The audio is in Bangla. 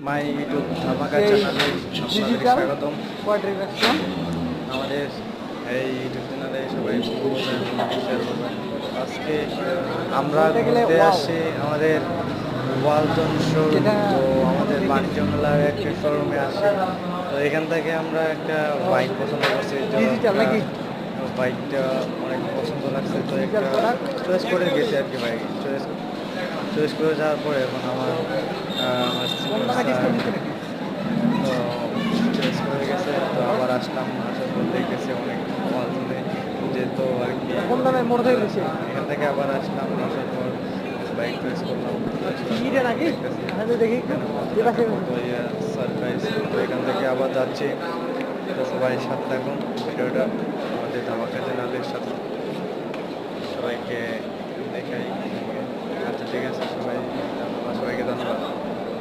মাই ইউটিউব ধামাকা চ্যানেলে আপনাদের স্বাগতম। আমাদের এই ইউটিউব চ্যানেলে সবাই শেয়ার করবেন। আজকে আমরা ঘুরতে আসছি আমাদের ওয়ালটন শোরুম। তো আমাদের বাণিজ্য মেলার একটা শোরুমে আসি। তো এখান থেকে আমরা একটা বাইক পছন্দ করছি। বাইকটা অনেক পছন্দ লাগছে, তো একটা চয়েস করে গেছি আর কি। বাইক চয়েস করে যাওয়ার পরে এখন আমার তো চয়েস করে গেছে, তো আবার আসলাম। আসার পর দেখতেছি অনেক ওয়ালটনে যেত আর কি। এখান থেকে আবার আসলাম, আসার পর বাইক চয়েস করলাম। সারপ্রাইজ। তো এখান থেকে আবার যাচ্ছি। তো সবাই সাথে থাকুন ভিডিওটা আমাদের ধামাকা চ্যানেলের সাথে। সবাইকে দেখাই। আচ্ছা ঠিক আছে, সবাইকে ধন্যবাদ।